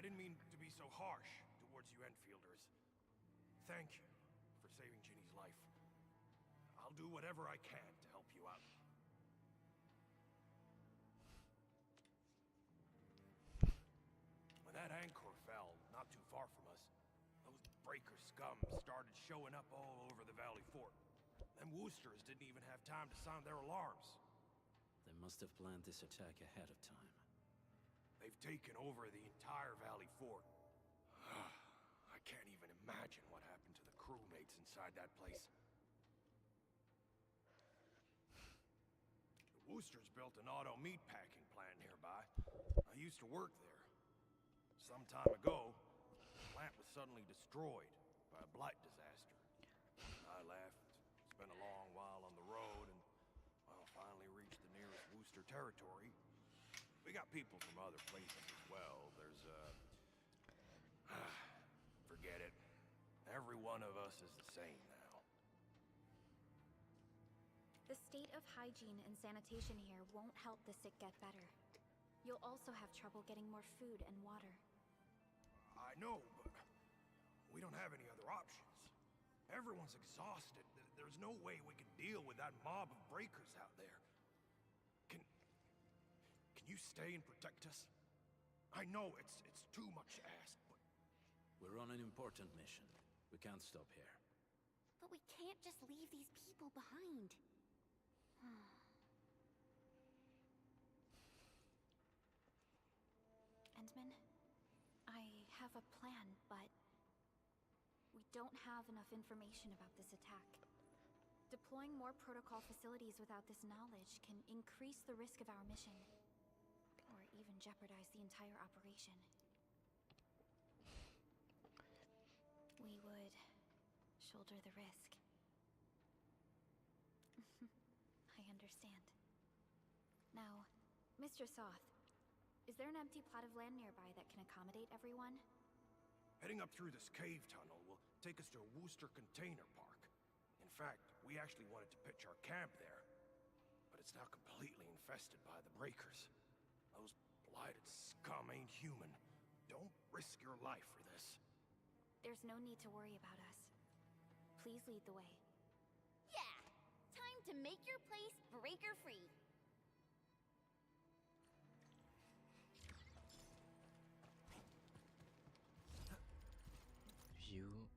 didn't mean to be so harsh towards you EndFielders. Thank you for saving Ginny's life. I'll do whatever I can to help you out. When that anchor fell, not too far from us, those breaker scum started showing up all over the Valley Fort. Them Woosters didn't even have time to sound their alarms. They must have planned this attack ahead of time. They've taken over the entire Valley Fort. I can't even imagine what happened to the crewmates inside that place. The Woosters built an auto meatpacking plant nearby. I used to work there. Some time ago, the plant was suddenly destroyed by a blight disaster. I left, spent a long while on the road, and well, finally reached the nearest Wooster territory. We got people from other places as well. There's forget it. Every one of us is the same now. The state of hygiene and sanitation here won't help the sick get better. You'll also have trouble getting more food and water. I know, but we don't have any other options. Everyone's exhausted. There's no way we can deal with that mob of breakers out there. Can you stay and protect us? I know it's too much to ask, but... We're on an important mission. We can't stop here. But we can't just leave these people behind. Endman, I have a plan, but we don't have enough information about this attack. Deploying more protocol facilities without this knowledge can increase the risk of our mission, or even jeopardize the entire operation. We would shoulder the risk. I understand. Now, Mr. Soth, is there an empty plot of land nearby that can accommodate everyone? Heading up through this cave tunnel will take us to a Wooster container park. In fact, we actually wanted to pitch our camp there, but it's now completely infested by the breakers. Those blighted scum ain't human. Don't risk your life for this. There's no need to worry about us. Please lead the way. Yeah! Time to make your place breaker-free. You...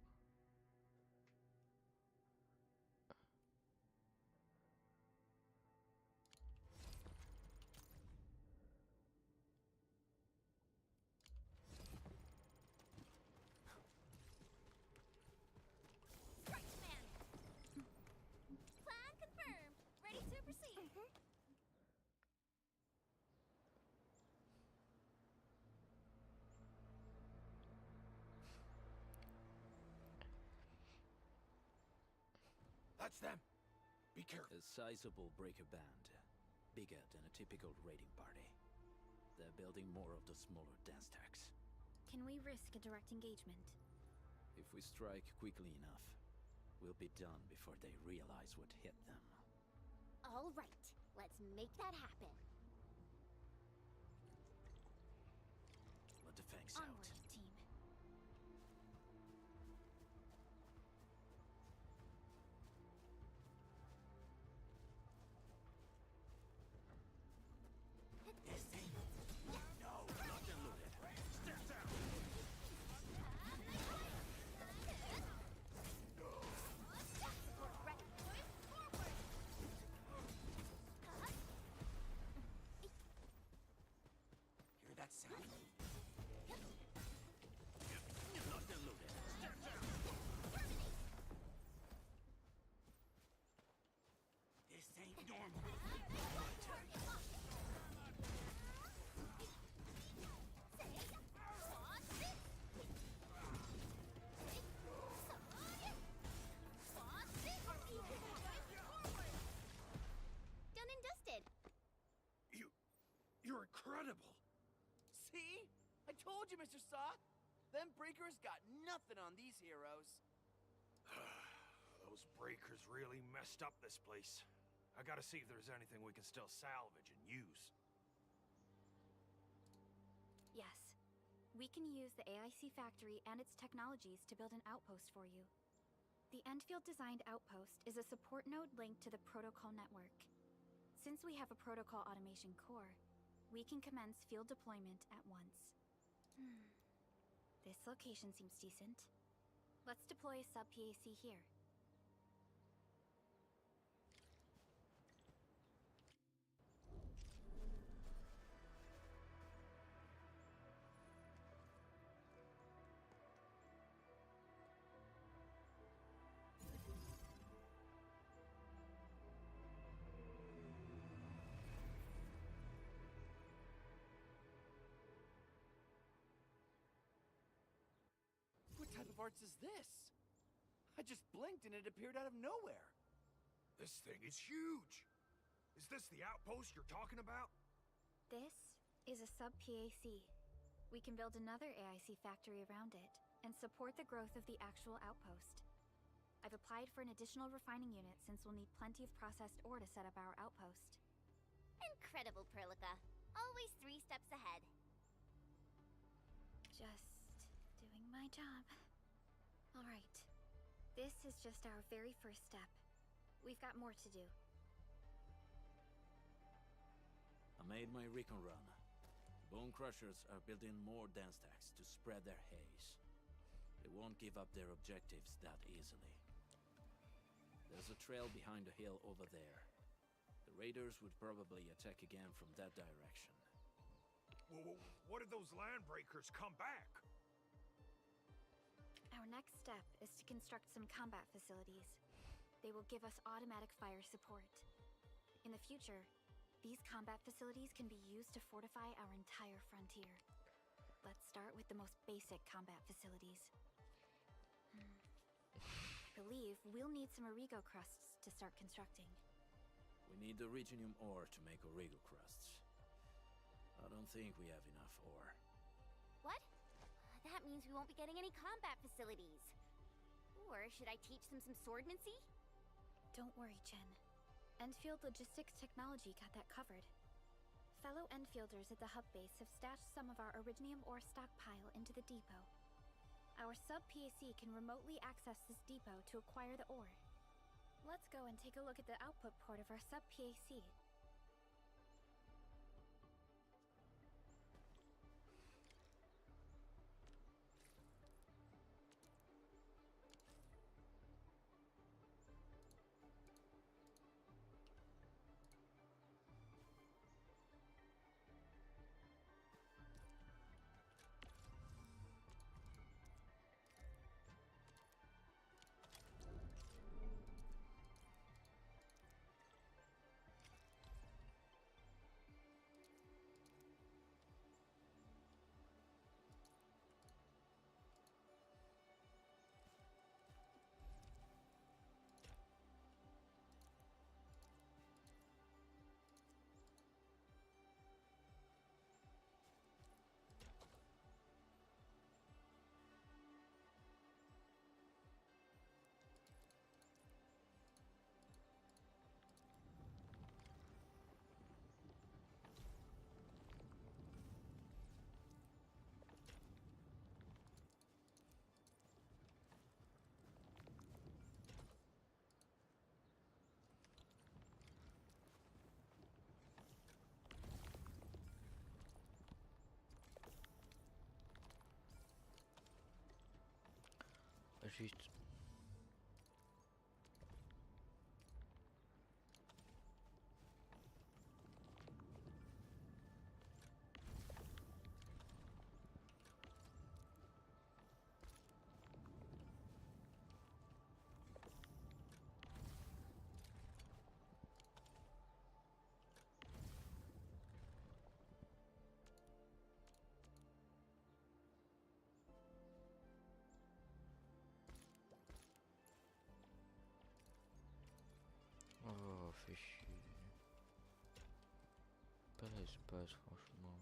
That's them! Be careful. A sizable breaker band. Bigger than a typical raiding party. They're building more of the smaller dance tags. Can we risk a direct engagement? If we strike quickly enough, we'll be done before they realize what hit them. All right, let's make that happen. Let the fangs Onward, out. team. This thing. No, not diluted. Step down. We're ready. Forward. Hear that sound? Not diluted. Step down. This ain't normal. Done and dusted. You're incredible! See? I told you, Mr. Soth. Them breakers got nothing on these heroes. Those breakers really messed up this place. I gotta see if there's anything we can still salvage and use. Yes. We can use the AIC factory and its technologies to build an outpost for you. The EndField designed outpost is a support node linked to the protocol network. Since we have a protocol automation core, we can commence field deployment at once. This location seems decent. Let's deploy a sub-PAC here. What type of arts is this? I just blinked and it appeared out of nowhere. This thing is huge. Is this the outpost you're talking about? This is a sub-PAC. We can build another AIC factory around it and support the growth of the actual outpost. I've applied for an additional refining unit since we'll need plenty of processed ore to set up our outpost. Incredible, Perlica. Always 3 steps ahead. Just doing my job. All right. This is just our very first step. We've got more to do. I made my recon run. Bone Crushers are building more dance stacks to spread their haze. They won't give up their objectives that easily. There's a trail behind the hill over there. The raiders would probably attack again from that direction. What if those land breakers come back? Our next step is to construct some combat facilities. They will give us automatic fire support. In the future, these combat facilities can be used to fortify our entire frontier. Let's start with the most basic combat facilities. I believe we'll need some Origo crusts to start constructing. We need the Reginium ore to make Origo crusts. I don't think we have enough ore. What? That means we won't be getting any combat facilities. Or should I teach them some swordmancy? Don't worry, Chen. EndField Logistics Technology got that covered. Fellow EndFielders at the hub base have stashed some of our Originium ore stockpile into the depot. Our sub-PAC can remotely access this depot to acquire the ore. Let's go and take a look at the output port of our sub-PAC. Juste. Oh, fait chier. Pas l'espace, franchement.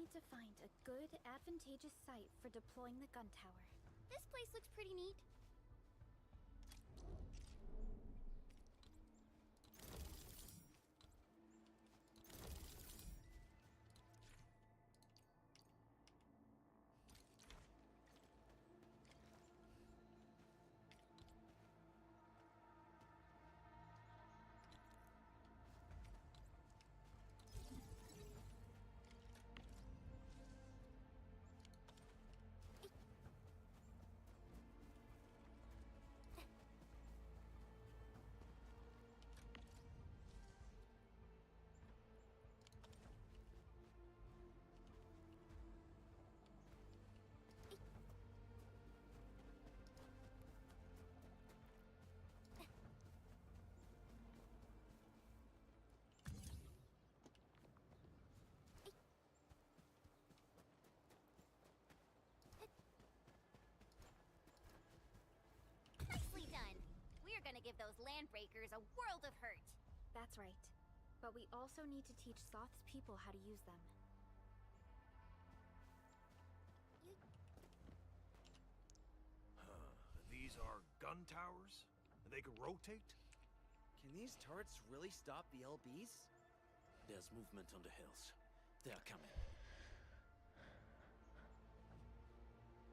need to find a good, advantageous site for deploying the gun tower. This place looks pretty neat. Nicely done. We're gonna give those landbreakers a world of hurt. That's right. But we also need to teach Soth's people how to use them. These are gun towers? They can rotate? Can these turrets really stop the LBs? There's movement on the hills. They are coming.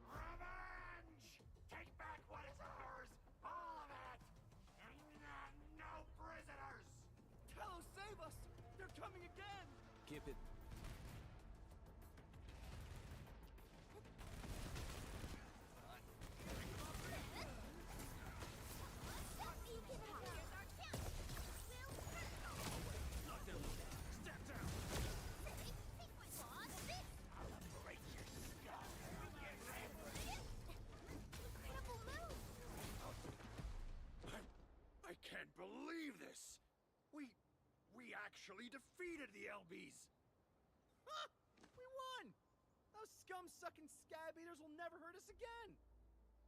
Revenge! Take back what is ours! All of it! No prisoners! Tello, save us! They're coming again! Keep it. I can't believe this! We actually defeated the LBs! Huh! We won! Those scum-sucking scab eaters will never hurt us again!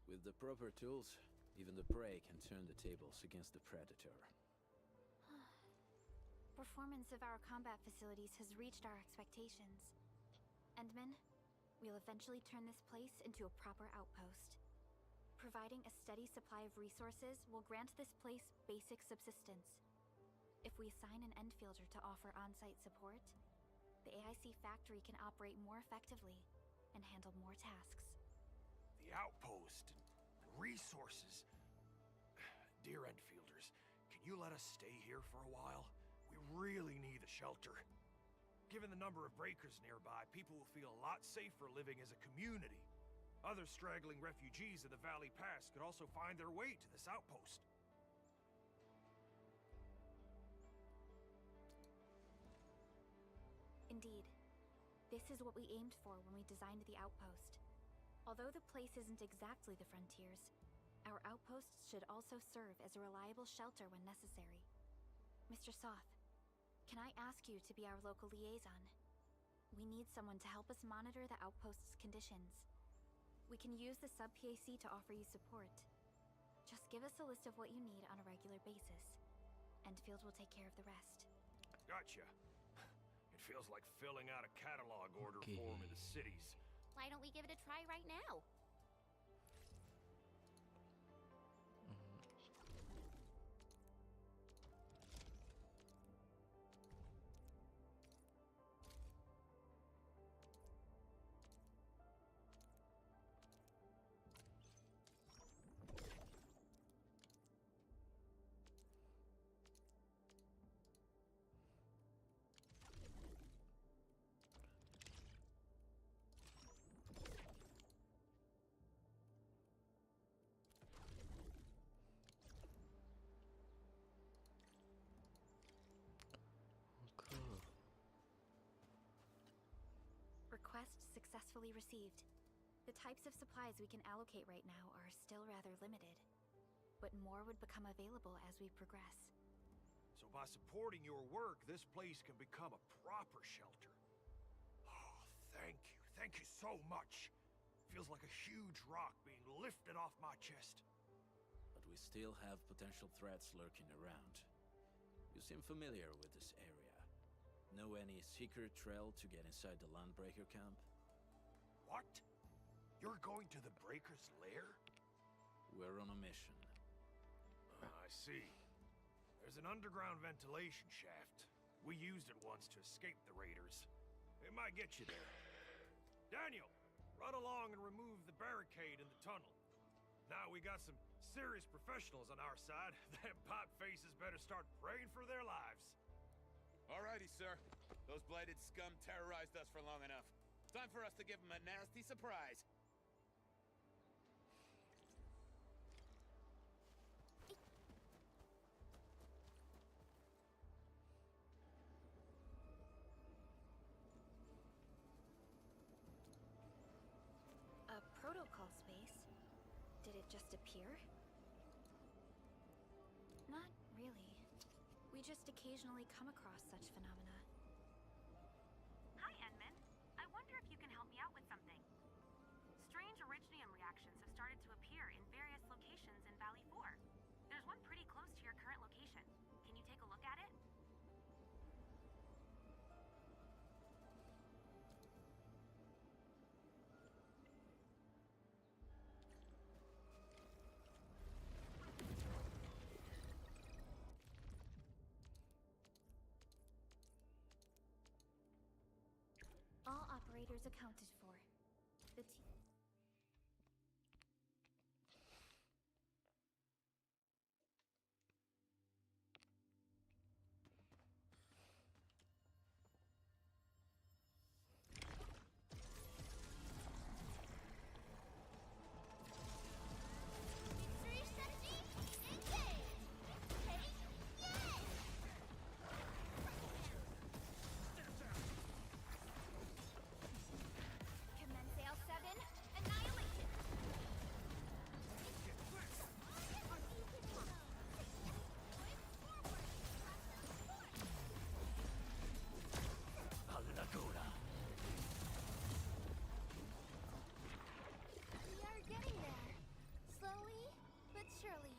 With the proper tools, even the prey can turn the tables against the predator. Performance of our combat facilities has reached our expectations. Endman, we'll eventually turn this place into a proper outpost. Providing a steady supply of resources will grant this place basic subsistence. If we assign an EndFielder to offer on-site support, the AIC factory can operate more effectively and handle more tasks. The outpost and resources. Dear EndFielders, can you let us stay here for a while? We really need the shelter. Given the number of breakers nearby, people will feel a lot safer living as a community. Other straggling refugees in the Valley Pass could also find their way to this outpost. Indeed. This is what we aimed for when we designed the outpost. Although the place isn't exactly the frontiers, our outposts should also serve as a reliable shelter when necessary. Mr. Soth, can I ask you to be our local liaison? We need someone to help us monitor the outpost's conditions. We can use the sub-PAC to offer you support. Just give us a list of what you need on a regular basis. EndField will take care of the rest. Gotcha. It feels like filling out a catalog order form in the cities. Why don't we give it a try right now? Request successfully received. The types of supplies we can allocate right now are still rather limited, but more would become available as we progress. So by supporting your work, this place can become a proper shelter. Oh, thank you. Thank you so much. Feels like a huge rock being lifted off my chest. But we still have potential threats lurking around. You seem familiar with this area. Know any secret trail to get inside the Landbreaker camp? What? You're going to the Breaker's lair? We're on a mission. I see. There's an underground ventilation shaft. We used it once to escape the raiders. It might get you there. Daniel, run along and remove the barricade in the tunnel. Now we got some serious professionals on our side. Them pot faces better start praying for their lives. Alrighty, sir. Those blighted scum terrorized us for long enough. Time for us to give them a nasty surprise. A protocol space? Did it just appear? Not really. We just occasionally come across such phenomena. Hi, Edmund. I wonder if you can help me out with something. Strange originium reactions have started to appear in various locations in Valley 4. There's one pretty close to your current location. Can you take a look at it? All operators accounted for. The Victory strategy, engage! Take, yay! Commence L7, annihilation! We are getting there. Slowly, but surely.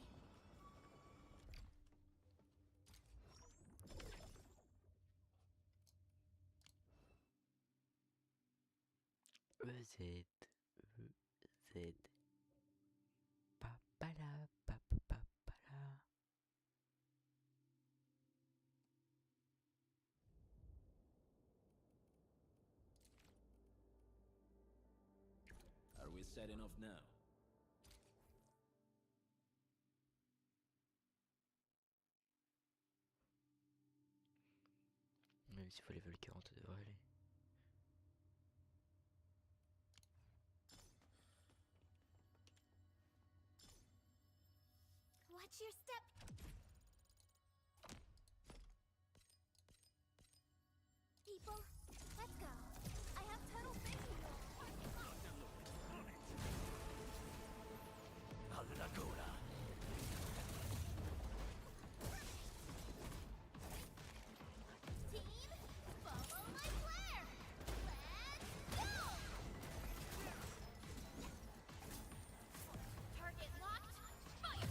EZ. EZ. Papala, papapapala. Are we setting off now? Même s'il faut level 40, ça devrait aller. Watch your step. People, let's go. I have tunnel vision. Team, follow my flare. Let's go. Target locked. Fire.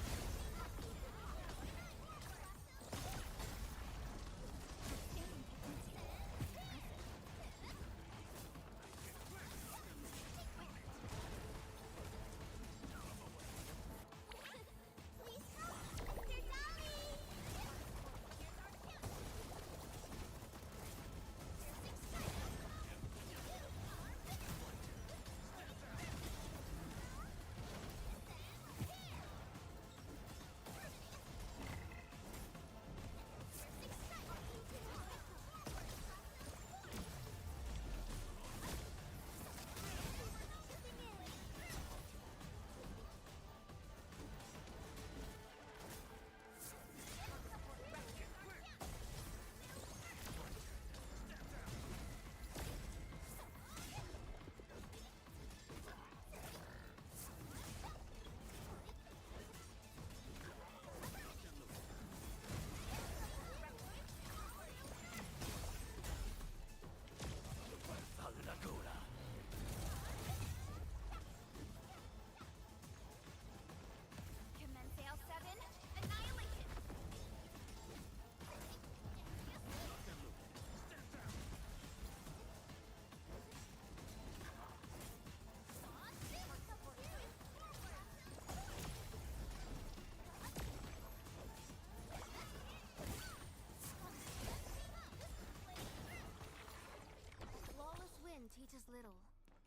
is little.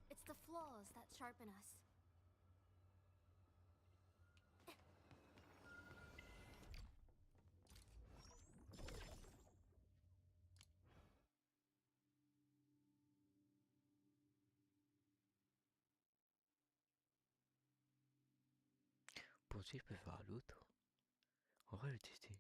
It's the flaws that sharpen us. Pour ça, je peux faire l'autre. On va le tester.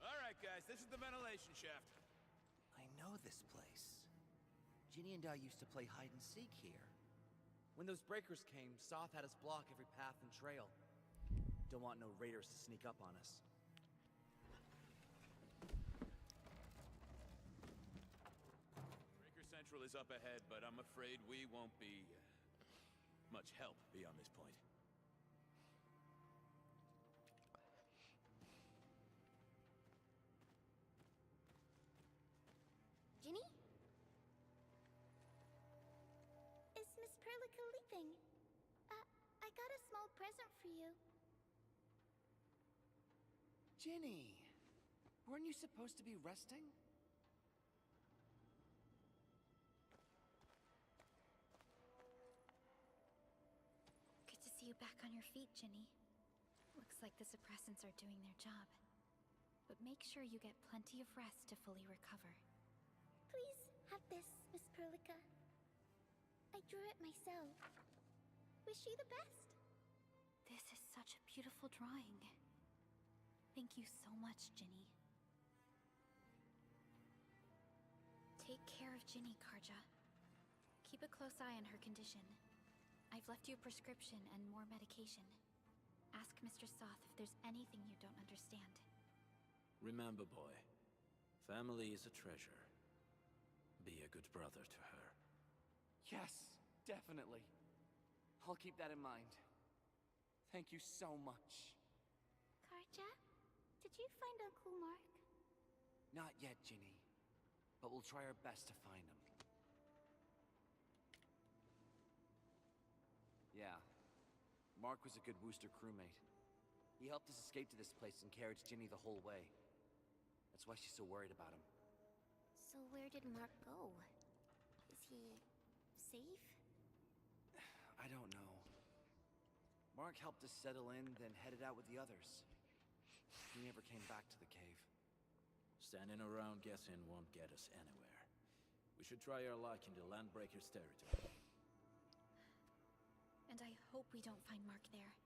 All right, guys, this is the ventilation shaft. I know this place. Ginny and I used to play hide and seek here. When those breakers came, Soth had us block every path and trail. Don't want no raiders to sneak up on us. Breaker Central is up ahead, but I'm afraid we won't be much help beyond this point. Ginny? Is Miss Perlica leaving? I got a small present for you. Ginny! Weren't you supposed to be resting? Good to see you back on your feet, Ginny. Looks like the suppressants are doing their job. But make sure you get plenty of rest to fully recover. Please have this, Miss Perlica. I drew it myself. Wish you the best. This is such a beautiful drawing. Thank you so much, Ginny. Take care of Ginny, Karja. Keep a close eye on her condition. I've left you a prescription and more medication. Ask Mr. Soth if there's anything you don't understand. Remember, boy, family is a treasure. Be a good brother to her. Yes, definitely. I'll keep that in mind. Thank you so much. Karja, did you find Uncle Mark? Not yet, Ginny. But we'll try our best to find him. Yeah. Mark was a good Wooster crewmate. He helped us escape to this place and carried Ginny the whole way. That's why she's so worried about him. So where did Mark go? Is he safe? I don't know. Mark helped us settle in, then headed out with the others. He never came back to the cave. Standing around guessing won't get us anywhere. We should try our luck in the Landbreakers' territory. And I hope we don't find Mark there.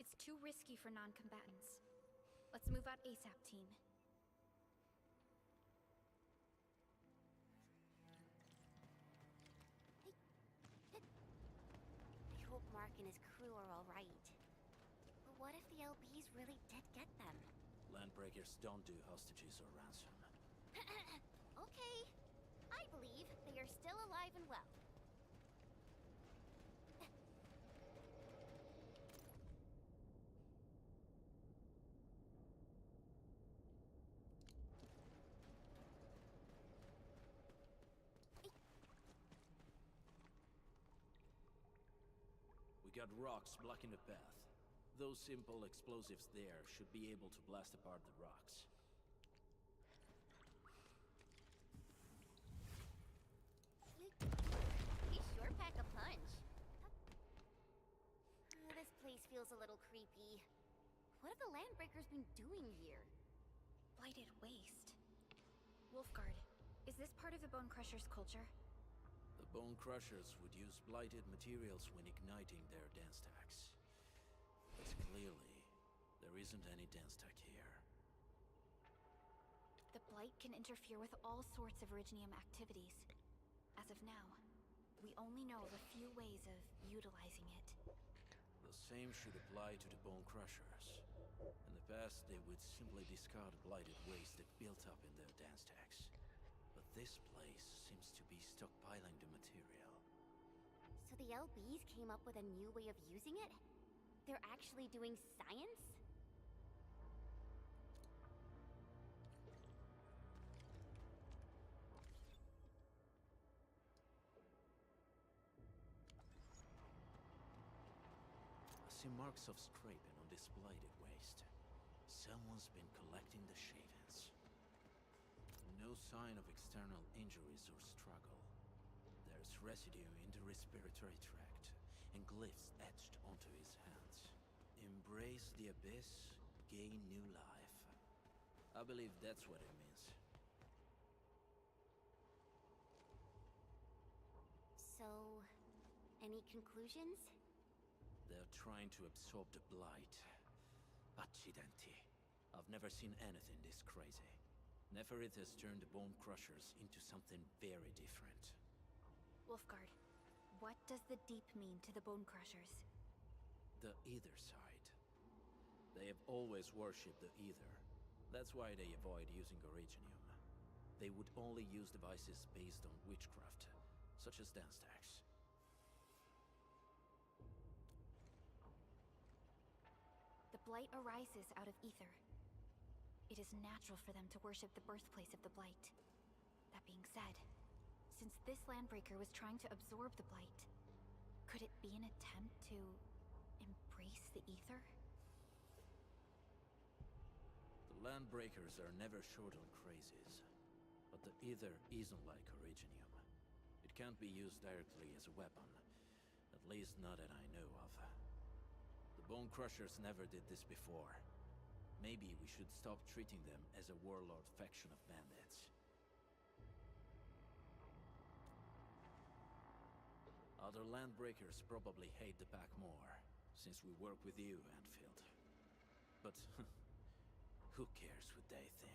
It's too risky for non-combatants. Let's move out ASAP, team. I hope Mark and his crew are alright. But what if the LBs really did get them? Landbreakers don't do hostages or ransom. Okay. I believe they are still alive and well. We got rocks blocking the path. Those simple explosives there should be able to blast apart the rocks. We sure pack a punch. This place feels a little creepy. What have the Landbreakers been doing here? Blighted waste. Wolfguard, is this part of the Bone Crusher's culture? The Bone Crushers would use blighted materials when igniting their dance stacks. But clearly, there isn't any dance stack here. The Blight can interfere with all sorts of Originium activities. As of now, we only know of a few ways of utilizing it. The same should apply to the Bone Crushers. In the past, they would simply discard blighted waste that built up in their dance stacks. But this place seems to be stockpiling the material. So the LBs came up with a new way of using it? They're actually doing science? see marks of scraping on this blighted waste. Someone's been collecting the shavings. No sign of external injuries or struggle. There's residue in the respiratory tract, and glyphs etched onto his hands. Embrace the abyss, gain new life. I believe that's what it means. So, any conclusions? They're trying to absorb the blight. Accidenti. I've never seen anything this crazy. Neferith has turned the Bone Crushers into something very different. Wolfguard, what does the Deep mean to the Bone Crushers? The Ether side. They have always worshipped the Ether. That's why they avoid using Originium. They would only use devices based on witchcraft, such as dance tags. The blight arises out of ether. It is natural for them to worship the birthplace of the blight. That being said, since this landbreaker was trying to absorb the blight, could it be an attempt to embrace the ether? The landbreakers are never short on crazies, but the ether isn't like Originium. It can't be used directly as a weapon, at least not that I know of. The Bone Crushers never did this before. Maybe we should stop treating them as a warlord faction of bandits. Other landbreakers probably hate the pack more, since we work with you, EndField. But who cares what they think?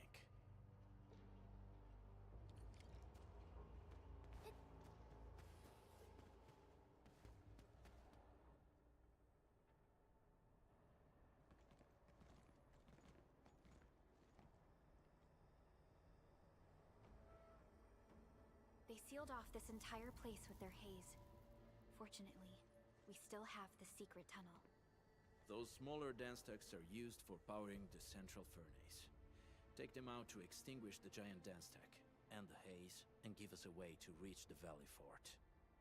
They sealed off this entire place with their haze. Fortunately, we still have the secret tunnel. Those smaller dance stacks are used for powering the central furnace. Take them out to extinguish the giant dance stack and the haze, and give us a way to reach the valley fort.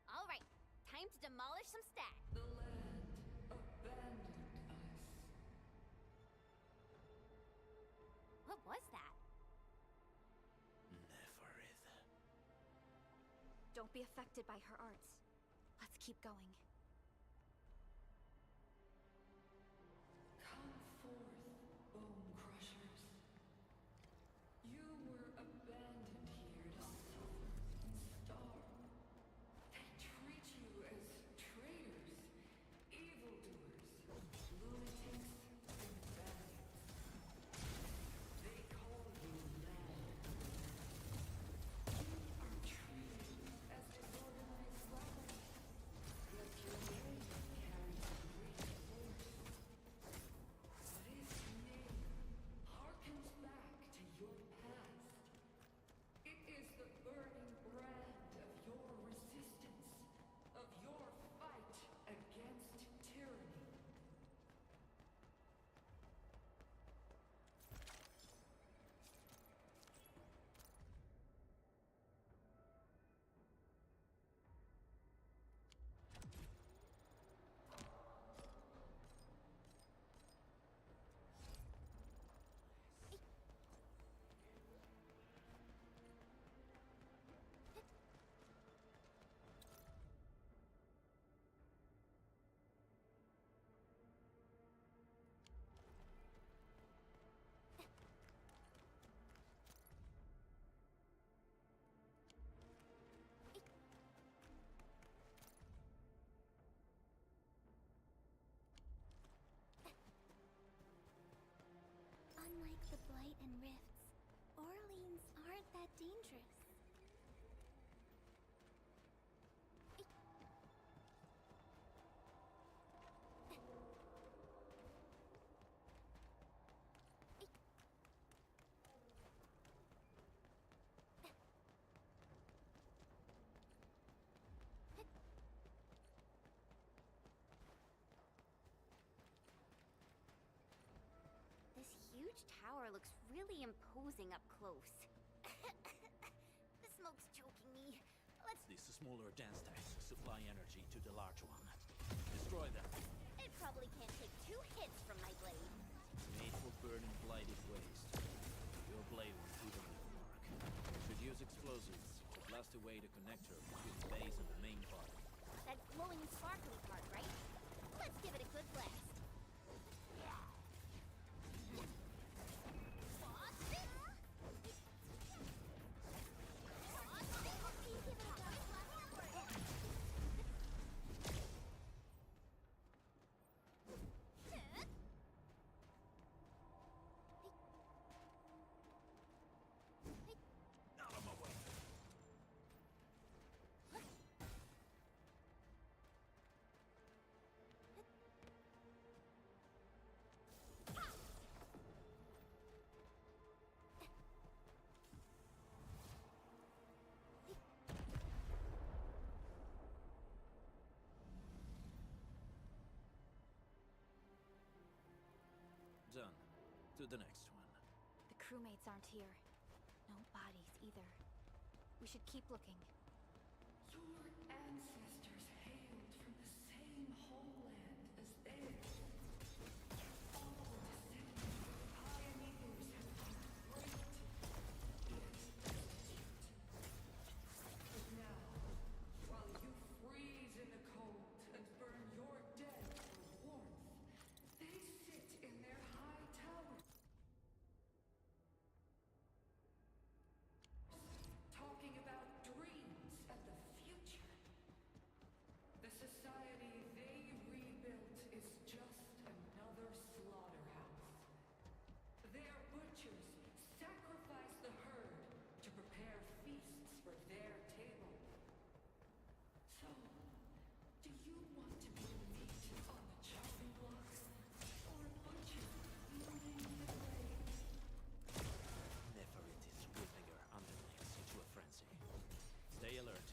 All right, time to demolish some stacks. The land abandoned us. What was that? Neferith. Don't be affected by her arts. Let's keep going. Come forth, Bone Crushers. You were abandoned here to suffer and starve. They treat you as traitors, evildoers, lunatics, and bandits. They call you land. You are treated as disorganized rabble. Yet your name carries great force. This name harkens back to your past. It is the burning brand of your resistance, of your fight against tyranny. Unlike the Blight and Rifts, Orleans aren't that dangerous. This huge tower looks really imposing up close. The smoke's choking me. Let's... These smaller dance stacks supply energy to the large one. Destroy them. It probably can't take 2 hits from my blade. Made for burning blighted waste. Your blade won't even leave a mark. Should use explosives to blast away the connector between the base and the main body. That glowing sparkly part, right? Let's give it a good blast. Out of my way. Done. To the next one. The crewmates aren't here. No bodies either. We should keep looking. Your ancestors hailed from the same homeland as theirs. All descendants of pioneers have been great, yet destitute. But now, while you freeze in the cold and burn your dead for warmth, they sit in their high towers, talking about dreams and the future. The society they rebuilt is just another slaughterhouse. Their butchers sacrifice the herd to prepare feasts for their table. So, do you want to be meat on the chopping block, or a butcher wielding the blade? Nepheritis whipping her underlings into a frenzy. Stay alert.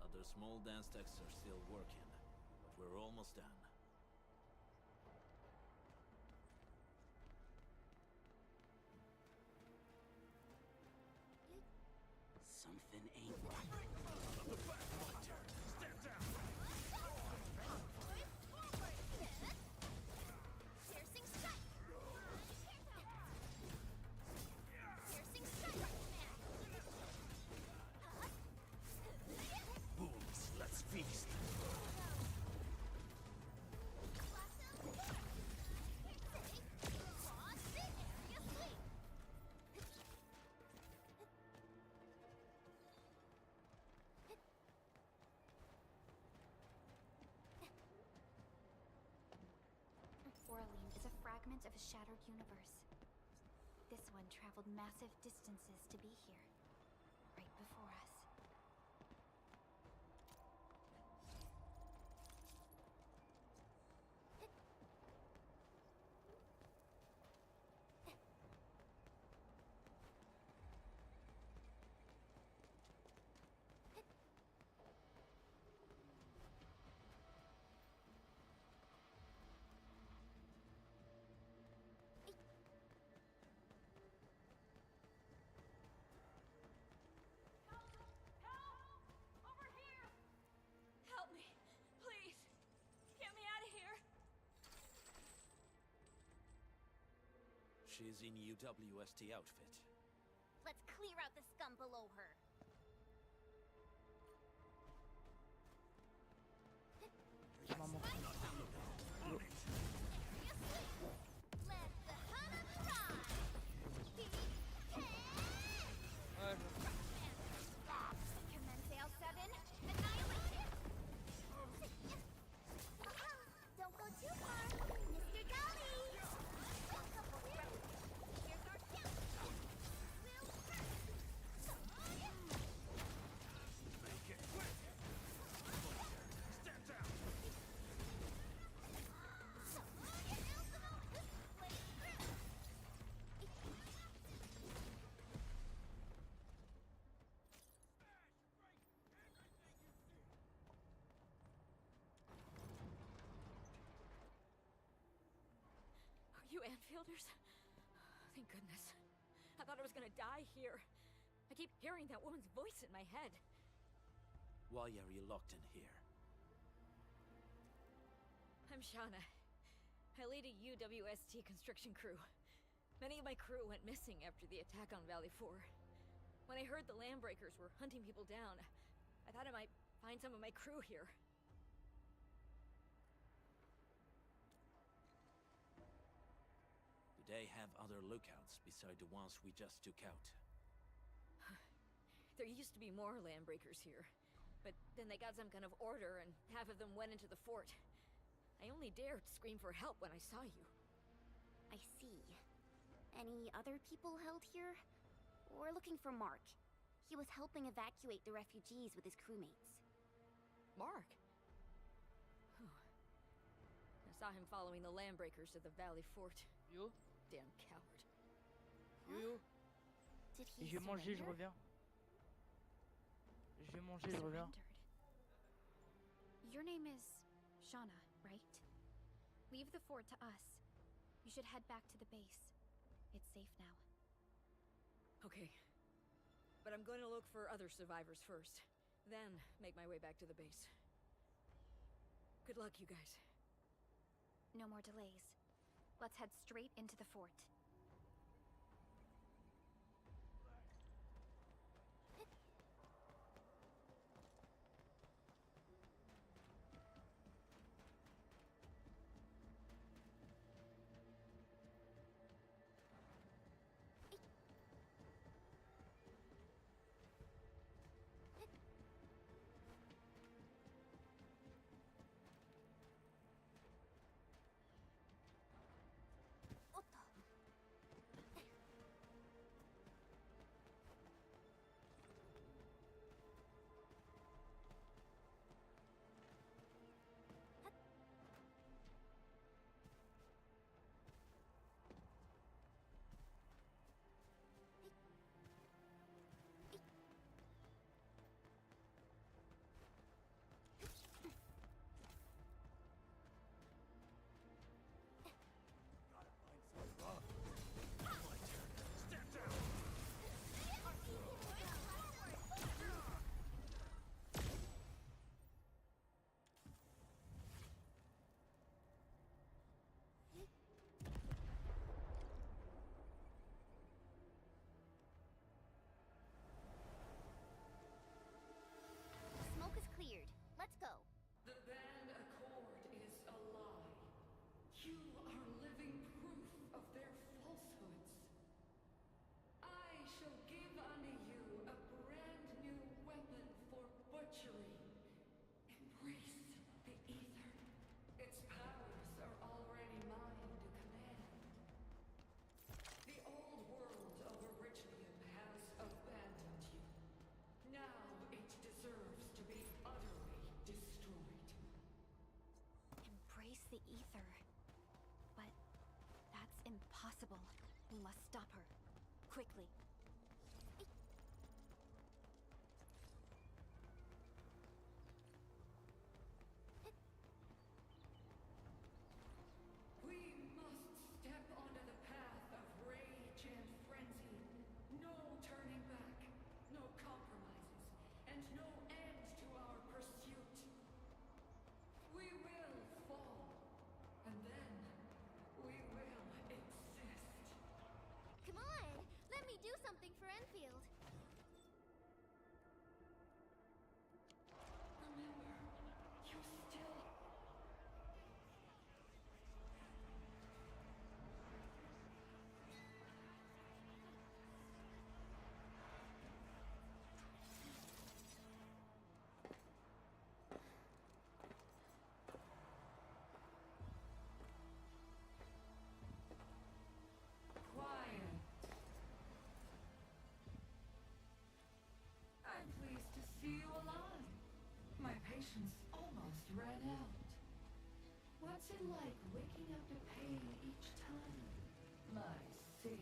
Other small dance techs are still working, but we're almost done. Something ain't right. Piercing strike! Piercing strike! Booms, let's feast. Oraline is a fragment of a shattered universe. This one traveled massive distances to be here, right before us. Over here! Help me, please. Get me out of here. She's in UWST outfit. Let's clear out the scum below her. Let the hunter fly! Commence L7, annihilation! Don't go too far, Mr. Dolly! Here's our chance! We'll Make it quick! Stand down! You EndFielders? Thank goodness. I thought I was gonna die here. I keep hearing that woman's voice in my head. Why are you locked in here? I'm Shauna. I lead a UWST construction crew. Many of my crew went missing after the attack on Valley 4. When I heard the Landbreakers were hunting people down, I thought I might find some of my crew here. Do they have other lookouts beside the ones we just took out? There used to be more Landbreakers here, but then they got some kind of order and half of them went into the fort. I only dared scream for help when I saw you. I see. Any other people held here? We're looking for Mark. He was helping evacuate the refugees with his crewmates. Mark? I saw him following the Landbreakers to the Valley Fort. Yo. Damn coward. Yo. Did he Je vais manger, je reviens. Je vais manger, je reviens. Your name is Shauna, right? Leave the fort to us. You should head back to the base. It's safe now. Okay. But I'm going to look for other survivors first. Then make my way back to the base. Good luck, you guys. No more delays. Let's head straight into the fort. Smoke is cleared. Let's go. The band accord is a lie. You are living proof of their falsehoods. I shall give unto you a brand new weapon for butchery. Embrace the ether. Its powers are already mine to command. The old world of Originum has abandoned you. Now it deserves to be utterly destroyed. Embrace the ether. But that's impossible. We must stop her. Quickly. We must step onto the path of rage and frenzy. No turning back, no compromises, and no end to our pursuit. We will fall, and then we will exist. Come on! Let me do something for EndField. Remember, you still... Quiet. I'm pleased to see you alive. My patience almost ran out. What's it like waking up to pain each time, my savior?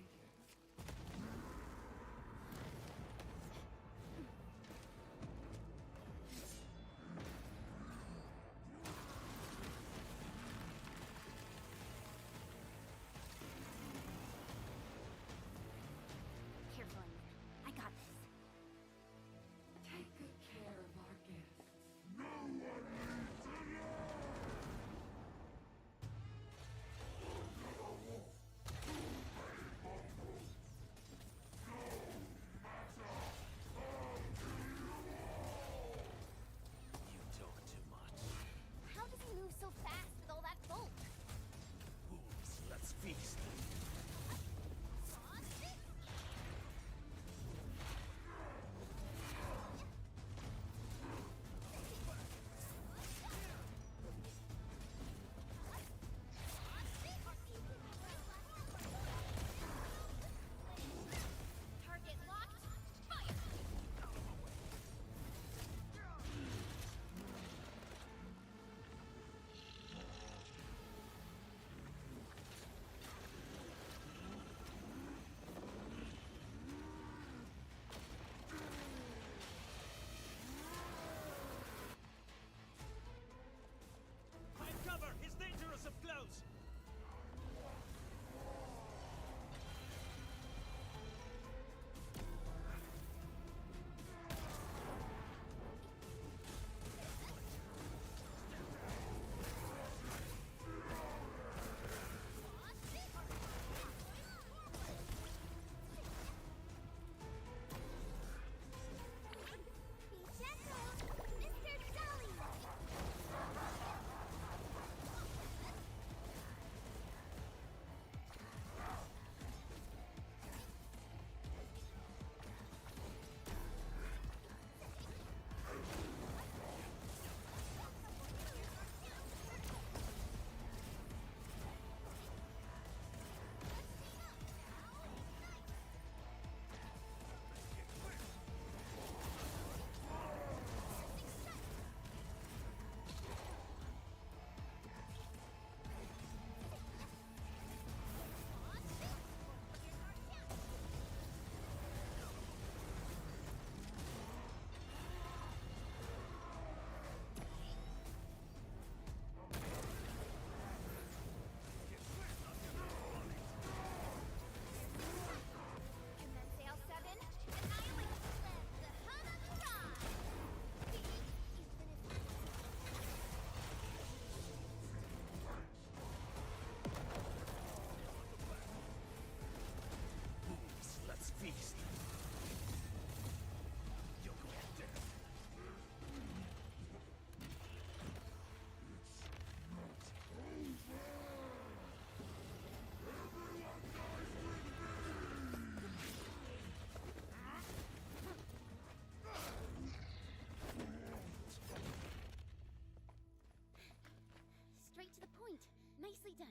Nicely done.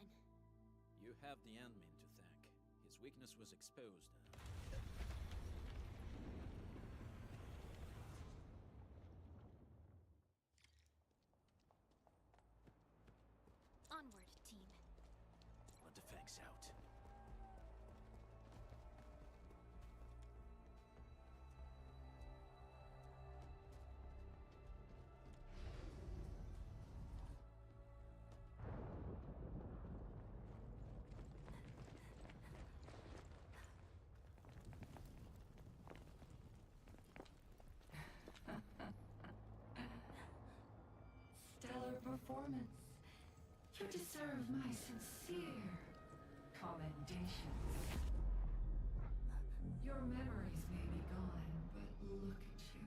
You have the admin to thank. His weakness was exposed. Onward, team. Let the fangs out. Stellar performance. You deserve my sincere commendations. Your memories may be gone, but look at you.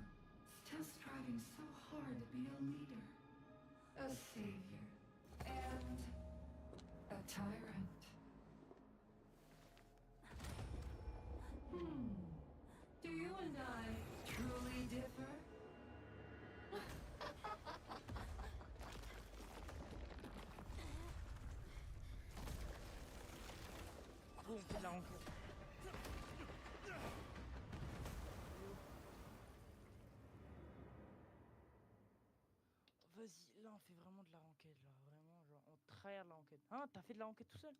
Still striving so hard to be a leader, a savior, and a tyrant. Do you and I truly differ? Boum, la rencontre. Vas-y, là on fait vraiment de la renquête là, vraiment genre on tryhard la renquête. Hein, t'as fait de la renquête tout seul?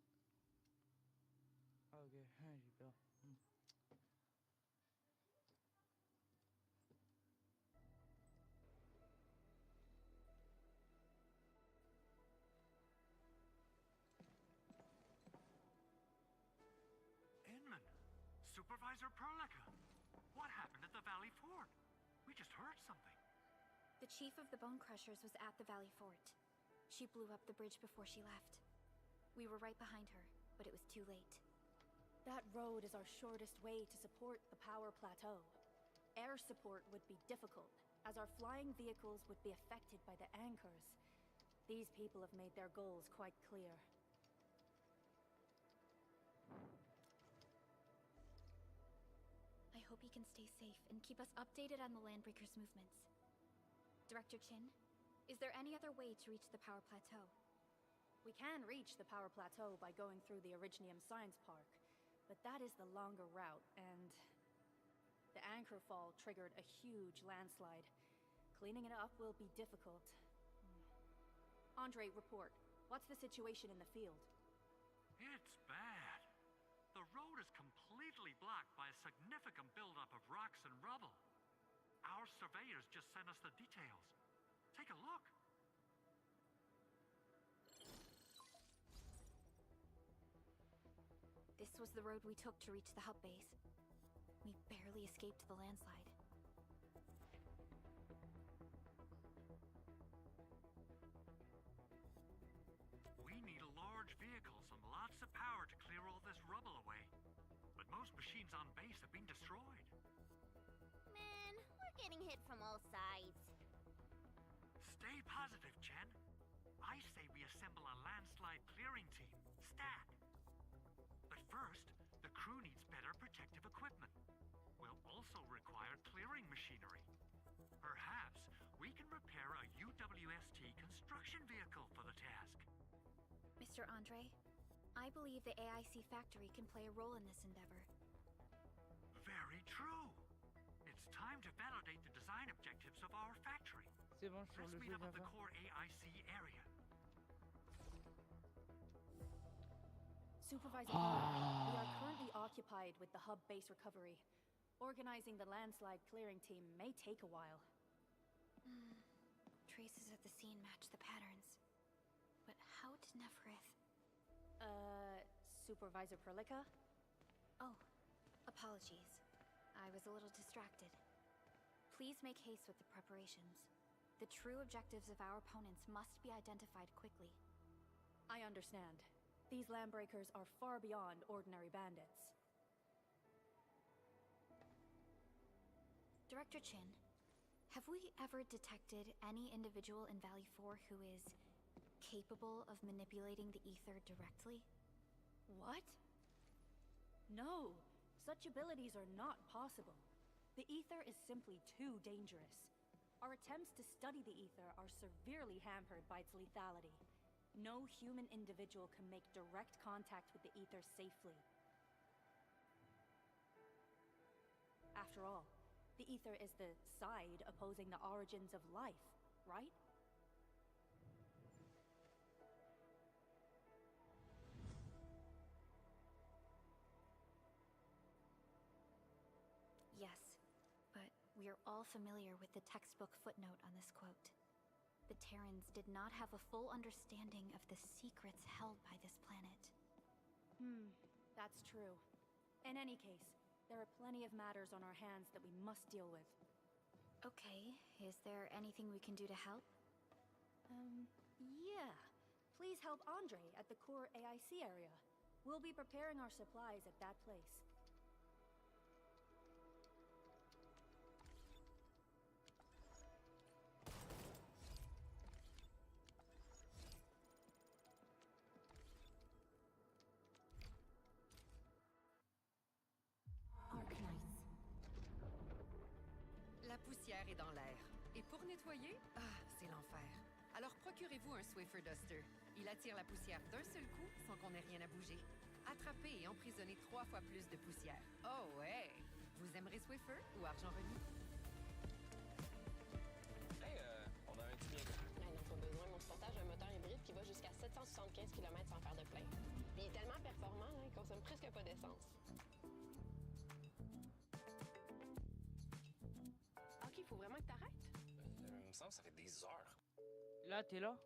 Ah ok, j'ai peur. Inman, Supervisor Perlica, what happened at the Valley Fort? We just heard something. The chief of the Bone Crushers was at the Valley Fort. She blew up the bridge before she left. We were right behind her, but it was too late. That road is our shortest way to support the power plateau. Air support would be difficult, as our flying vehicles would be affected by the anchors. These people have made their goals quite clear. I hope you can stay safe and keep us updated on the Landbreakers' movements. Director Chin, is there any other way to reach the power plateau? We can reach the power plateau by going through the Originium Science Park, but that is the longer route, and the anchor fall triggered a huge landslide. Cleaning it up will be difficult. Andre, report. What's the situation in the field? It's bad. The road is completely blocked by a significant buildup of rocks and rubble. Our surveyors just sent us the details. Take a look. This was the road we took to reach the hub base. We barely escaped the landslide. We need large vehicles and lots of power to clear all this rubble away. But most machines on base have been destroyed. Man, we're getting hit from all sides. Stay positive, Chen. I say we assemble a landslide clearing team, stat. But first, the crew needs better protective equipment. We'll also require clearing machinery. Perhaps we can repair a UWST construction vehicle for the task. Mr. Andre, I believe the AIC factory can play a role in this endeavor. Very true. It's time to validate the design objectives of our factory. C'est bon, sur Let's le meet jeu up at the d'avant. core AIC area. Supervisor, we are currently occupied with the hub base recovery. Organizing the landslide clearing team may take a while. Traces at the scene match the patterns. But how did Neferith... Supervisor Perlica? Oh, apologies. I was a little distracted. Please make haste with the preparations. The true objectives of our opponents must be identified quickly. I understand. These landbreakers are far beyond ordinary bandits. Director Chin, have we ever detected any individual in Valley 4 who is capable of manipulating the ether directly? What? No, such abilities are not possible. The ether is simply too dangerous. Our attempts to study the ether are severely hampered by its lethality. No human individual can make direct contact with the ether safely. After all, the ether is the side opposing the origins of life, right? Yes, but we are all familiar with the textbook footnote on this quote. The Terrans did not have a full understanding of the secrets held by this planet. That's true. In any case, there are plenty of matters on our hands that we must deal with. Okay, is there anything we can do to help? Yeah. Please help Andre at the core AIC area. We'll be preparing our supplies at that place. Arknight. La poussière est dans l'air. Et pour nettoyer, c'est l'enfer. Alors procurez-vous un Swiffer Duster. Il attire la poussière d'un seul coup sans qu'on ait rien à bouger. Attrapez et emprisonnez 3 fois plus de poussière. Oh ouais! Vous aimerez Swiffer ou argent remis? Hey, on a un petit bien. Il n'en faut besoin. Mon sportage a un moteur hybride qui va jusqu'à 775 km sans faire de plein. Puis il est tellement performant, là, il consomme presque pas d'essence. Ok, il faut vraiment que t'arrêtes. Il me semble que ça fait des heures. Là, t'es là?